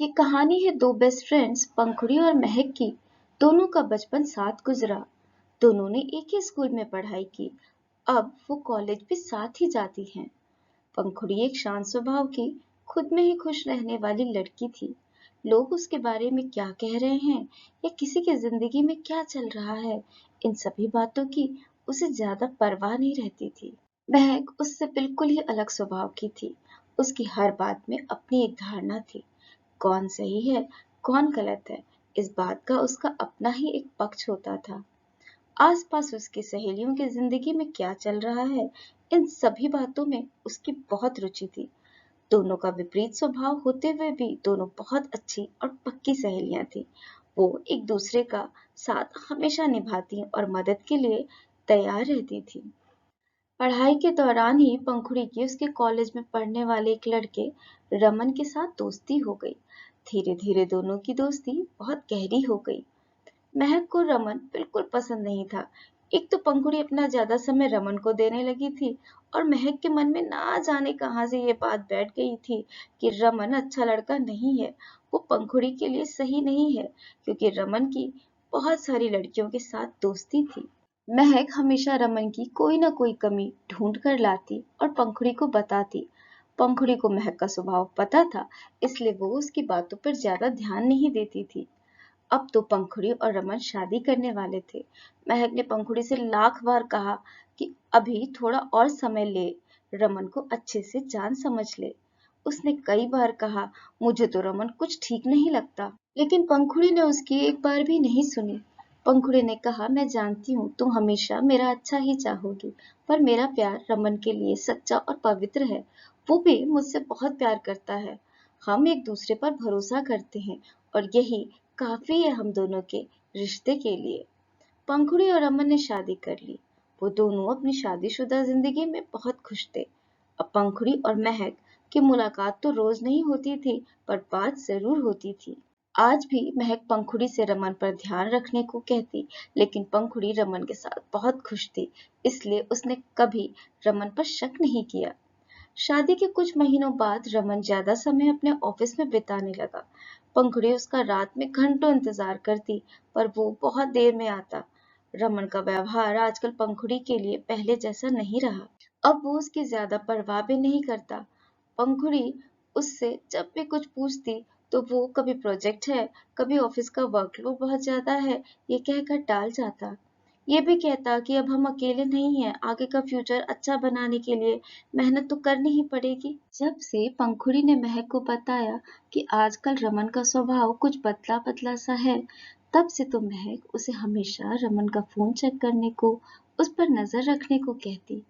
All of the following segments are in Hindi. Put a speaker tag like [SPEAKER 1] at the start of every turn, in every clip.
[SPEAKER 1] ये कहानी है दो बेस्ट फ्रेंड्स पंखुड़ी और महक की। दोनों का बचपन साथ गुजरा। दोनों ने एक ही स्कूल में पढ़ाई की। अब वो कॉलेज भी साथ ही जाती हैं। पंखुड़ी एक शांत स्वभाव की, खुद में ही खुश रहने वाली लड़की थी। लोग उसके बारे में क्या कह रहे हैं या किसी की जिंदगी में क्या चल रहा है, इन सभी बातों की उसे ज्यादा परवाह नहीं रहती थी। महक उससे बिल्कुल ही अलग स्वभाव की थी। उसकी हर बात में अपनी एक धारणा थी। कौन सही है, कौन गलत है, इस बात का उसका अपना ही एक पक्ष होता था। आसपास उसकी सहेलियों की जिंदगी में क्या चल रहा है, इन सभी बातों में उसकी बहुत रुचि थी। दोनों का विपरीत स्वभाव होते हुए भी दोनों बहुत अच्छी और पक्की सहेलियां थी। वो एक दूसरे का साथ हमेशा निभाती और मदद के लिए तैयार रहती थी। पढ़ाई के दौरान ही पंखुड़ी की उसके कॉलेज में पढ़ने वाले एक लड़के रमन के साथ दोस्ती हो गई। धीरे धीरे दोनों की दोस्ती बहुत गहरी हो गई। महक को रमन बिल्कुल पसंद नहीं था। एक तो पंखुड़ी अपना ज्यादा समय रमन को देने लगी थी और महक के मन में ना जाने कहां से ये बात बैठ गई थी कि रमन अच्छा लड़का नहीं है, वो पंखुड़ी के लिए सही नहीं है, क्योंकि रमन की बहुत सारी लड़कियों के साथ दोस्ती थी। महक हमेशा रमन की कोई ना कोई कमी ढूंढ कर लाती और पंखुड़ी को बताती। पंखुड़ी को महक का स्वभाव पता था, इसलिए वो उसकी बातों पर ज्यादा ध्यान नहीं देती थी। अब तो पंखुड़ी और रमन शादी करने वाले थे। महक ने पंखुड़ी से लाख बार कहा कि अभी थोड़ा और समय ले, रमन को अच्छे से जान समझ ले। उसने कई बार कहा, मुझे तो रमन कुछ ठीक नहीं लगता, लेकिन पंखुड़ी ने उसकी एक बार भी नहीं सुनी। पंखुड़ी ने कहा, मैं जानती हूँ तुम हमेशा मेरा अच्छा ही चाहोगी, पर मेरा प्यार रमन के लिए सच्चा और पवित्र है। वो भी मुझसे बहुत प्यार करता है। हम एक दूसरे पर भरोसा करते हैं और यही काफी है हम दोनों के रिश्ते के लिए। पंखुड़ी और रमन ने शादी कर ली। वो दोनों अपनी शादीशुदा जिंदगी में बहुत खुश थे। अब पंखुड़ी और महक की मुलाकात तो रोज नहीं होती थी, पर बात जरूर होती थी। आज भी महक पंखुड़ी से रमन पर ध्यान रखने को कहती, लेकिन पंखुड़ी रमन के साथ बहुत खुश थी, इसलिए उसने कभी रमन पर शक नहीं किया। शादी के कुछ महीनों बाद रमन ज्यादा समय अपने ऑफिस में बिताने लगा। पंखुड़ी उसका रात में घंटों इंतजार करती, पर वो बहुत देर में आता। रमन का व्यवहार आजकल पंखुड़ी के लिए पहले जैसा नहीं रहा। अब वो उसकी ज्यादा परवाह भी नहीं करता। पंखुड़ी उससे जब भी कुछ पूछती तो वो कभी प्रोजेक्ट है, कभी ऑफिस का वर्कलोड बहुत ज्यादा है, ये कहकर टाल जाता। ये भी कहता कि अब हम अकेले नहीं हैं, आगे का फ्यूचर अच्छा बनाने के लिए मेहनत तो करनी ही पड़ेगी। जब से पंखुड़ी ने महक को बताया कि आजकल रमन का स्वभाव कुछ बदला बदला सा है, तब से तो महक उसे हमेशा रमन का फोन चेक करने को, उस पर नजर रखने को कहती।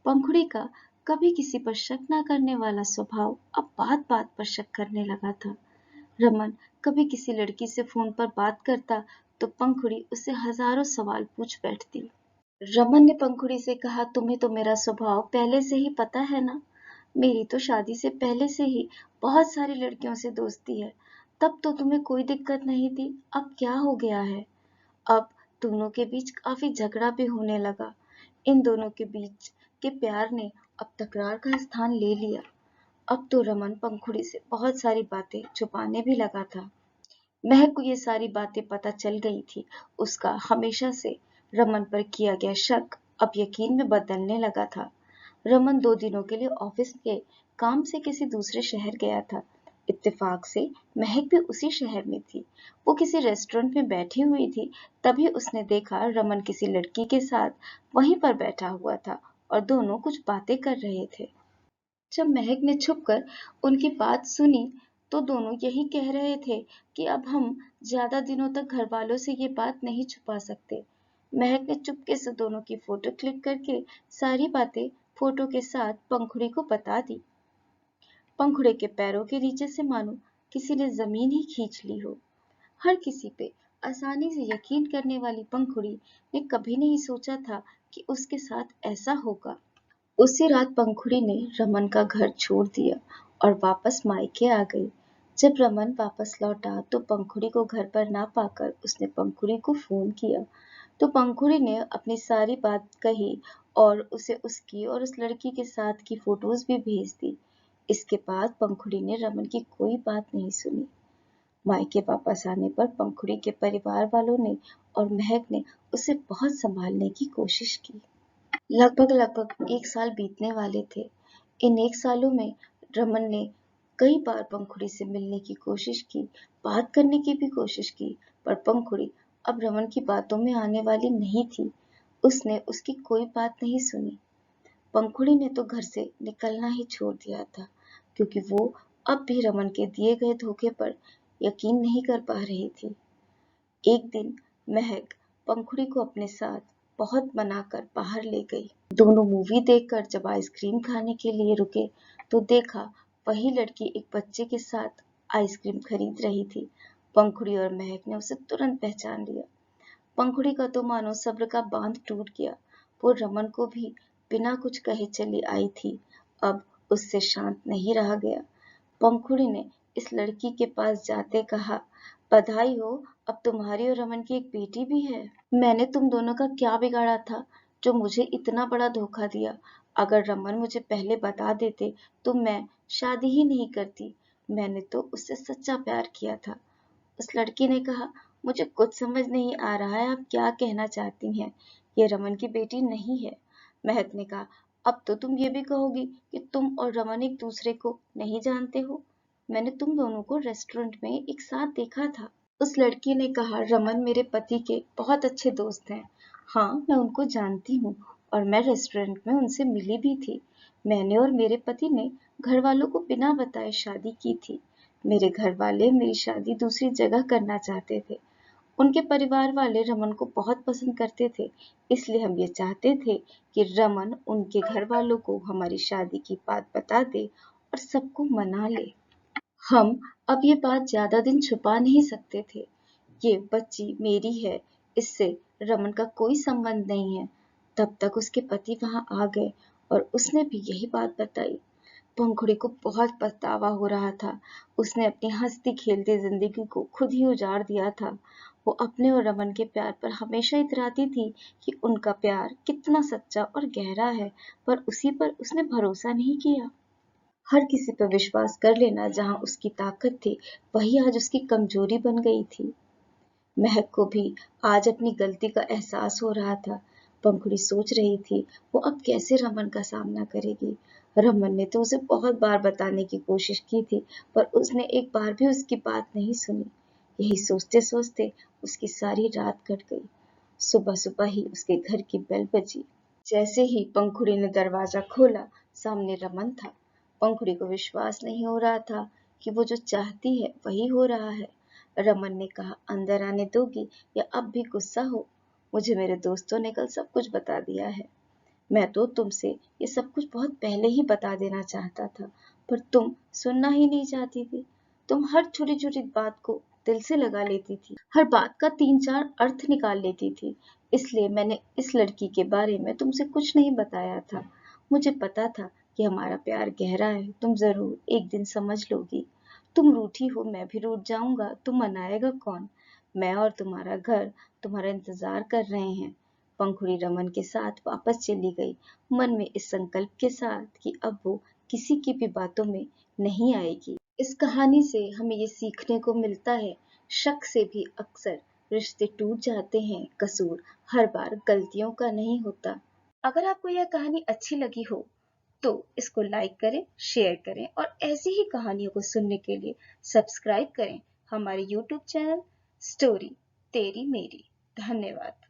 [SPEAKER 1] पंखुड़ी का कभी किसी पर शक न करने वाला स्वभाव अब बात बात पर शक करने लगा था। रमन कभी किसी लड़की से फोन पर बात करता तो पंखुड़ी उससे हजारों सवाल पूछ बैठती। रमन ने पंखुड़ी से कहा, तुम्हें तो मेरा स्वभाव पहले से ही पता है ना। मेरी तो शादी से पहले से ही बहुत सारी लड़कियों से दोस्ती है। तब तो तुम्हें कोई दिक्कत नहीं थी, अब क्या हो गया है। अब दोनों के बीच काफी झगड़ा भी होने लगा। इन दोनों के बीच के प्यार ने अब तकरार का स्थान ले लिया। अब तो रमन पंखुड़ी से बहुत सारी बातें छुपाने भी लगा था। महक को ये सारी बातें पता चल गई थी। उसका हमेशा से रमन पर किया गया शक अब यकीन में बदलने लगा था। रमन 2 दिनों के लिए ऑफिस के काम से किसी दूसरे शहर गया था। इत्तेफाक से महक भी उसी शहर में थी। वो किसी रेस्टोरेंट में बैठी हुई थी, तभी उसने देखा रमन किसी लड़की के साथ वहीं पर बैठा हुआ था और दोनों कुछ बातें कर रहे थे। जब महक ने छुपकर उनकी बात सुनी तो दोनों यही कह रहे थे कि अब हम ज्यादा दिनों तक घर वालों से ये बात नहीं छुपा सकते। महक ने चुपके से दोनों की फोटो क्लिक करके सारी बातें फोटो के साथ पंखुड़ी को बता दी। पंखुड़ी के पैरों के नीचे से मानो किसी ने जमीन ही खींच ली हो। हर किसी पे आसानी से यकीन करने वाली पंखुड़ी ने कभी नहीं सोचा था कि उसके साथ ऐसा होगा। उसी रात पंखुड़ी ने रमन का घर छोड़ दिया और वापस मायके आ गई। जब रमन वापस लौटा तो पंखुड़ी को घर पर ना पाकर उसने पंखुड़ी को फोन किया, तो पंखुड़ी ने अपनी सारी बात कही और उसे उसकी और उस लड़की के साथ की फोटोज भी भेज दी। इसके बाद पंखुड़ी ने रमन की कोई बात नहीं सुनी। मायके वापस आने पर पंखुड़ी के परिवार वालों ने और महक ने उसे बहुत संभालने की कोशिश की। लगभग एक साल बीतने वाले थे। इन एक सालों में रमन ने कई बार पंखुड़ी से मिलने की कोशिश की, बात करने की भी कोशिश की, पर पंखुड़ी अब रमन की बातों में आने वाली नहीं थी। उसने उसकी कोई बात नहीं सुनी। पंखुड़ी ने तो घर से निकलना ही छोड़ दिया था, क्योंकि वो अब भी रमन के दिए गए धोखे पर यकीन नहीं कर पा रही थी। एक दिन महक पंखुड़ी को अपने साथ बहुत मनाकर बाहर ले गई। दोनों मूवी देखकर जब आइसक्रीम खाने के लिए रुके तो देखा वही लड़की एक बच्चे के साथ आइसक्रीम खरीद रही थी। पंखुड़ी और महक ने उसे तुरंत पहचान लिया। पंखुड़ी का तो मानो सब्र का बांध टूट गया। वो रमन को भी बिना कुछ कहे चली आई थी, अब उससे शांत नहीं रहा गया। पंखुड़ी ने इस लड़की के पास जाते कहा, बधाई हो, अब तुम्हारी और रमन की एक बेटी भी है। मैंने तुम दोनों का क्या बिगाड़ा था जो मुझे इतना बड़ा धोखा दिया? अगर रमन मुझे पहले बता देते तो मैं शादी ही नहीं करती। मैंने तो उससे सच्चा प्यार किया था। उस लड़की ने कहा, मुझे कुछ समझ नहीं आ रहा है आप क्या कहना चाहती हैं। ये रमन की बेटी नहीं है। महक ने कहा, अब तो तुम ये भी कहोगी कि तुम और रमन एक दूसरे को नहीं जानते हो। मैंने तुम दोनों को रेस्टोरेंट में एक साथ देखा था। उस लड़की ने कहा, रमन मेरे पति के बहुत अच्छे दोस्त हैं। हाँ, मैं उनको जानती हूँ और मैं रेस्टोरेंट में उनसे मिली भी थी। मैंने और मेरे पति ने घर वालों को बिना बताए शादी की थी। मेरे घर वाले मेरी शादी दूसरी जगह करना चाहते थे। उनके परिवार वाले रमन को बहुत पसंद करते थे, इसलिए हम ये चाहते थे कि रमन उनके घर वालों को हमारी शादी की बात बता दे और सबको मना ले। हम अब ये बात ज्यादा दिन छुपा नहीं सकते थे। ये बच्ची मेरी है, इससे रमन का कोई संबंध नहीं है। तब तक उसके पति वहां आ गए और उसने भी यही बात बताई। पंखुड़ी को बहुत पछतावा हो रहा था। उसने अपनी हंसती खेलती जिंदगी को खुद ही उजाड़ दिया था। वो अपने और रमन के प्यार पर हमेशा इतराती थी कि उनका प्यार कितना सच्चा और गहरा है, पर उसी पर उसने भरोसा नहीं किया। हर किसी पर विश्वास कर लेना जहां उसकी ताकत थी, वही आज उसकी कमजोरी बन गई थी। महक को भी आज अपनी गलती का एहसास हो रहा था। पंखुड़ी सोच रही थी वो अब कैसे रमन का सामना करेगी। रमन ने तो उसे बहुत बार बताने की कोशिश की थी, पर उसने एक बार भी उसकी बात नहीं सुनी। यही सोचते सोचते उसकी सारी रात कट गई। सुबह सुबह ही उसके घर की बेल बजी। जैसे ही पंखुड़ी ने दरवाजा खोला, सामने रमन था। पंखुड़ी को विश्वास नहीं हो रहा था कि वो जो चाहती है वही हो रहा है। रमन ने कहा, अंदर आने दोगी या अब भी गुस्सा हो? मुझे मेरे दोस्तों ने कल सब कुछ बता दिया है। मैं तो तुमसे ये सब कुछ बहुत पहले ही बता देना चाहता था, पर तुम सुनना ही नहीं चाहती थी। तुम हर छोटी छोटी बात को दिल से लगा लेती थी, हर बात का तीन चार अर्थ निकाल लेती थी। इसलिए मैंने इस लड़की के बारे में तुमसे कुछ नहीं बताया था। मुझे पता था कि हमारा प्यार गहरा है, तुम जरूर एक दिन समझ लोगी। तुम रूठी हो, मैं भी रूठ जाऊंगा, तो मनाएगा कौन? मैं और तुम्हारा घर तुम्हारा इंतजार कर रहे हैं। पंखुड़ी रमन के साथ वापस चली गई, मन में इस संकल्प के साथ कि अब वो किसी की भी बातों में नहीं आएगी। इस कहानी से हमें ये सीखने को मिलता है, शक से भी अक्सर रिश्ते टूट जाते हैं, कसूर हर बार गलतियों का नहीं होता। अगर आपको यह कहानी अच्छी लगी हो तो इसको लाइक करें, शेयर करें और ऐसी ही कहानियों को सुनने के लिए सब्सक्राइब करें हमारे YouTube चैनल स्टोरी तेरी मेरी। धन्यवाद।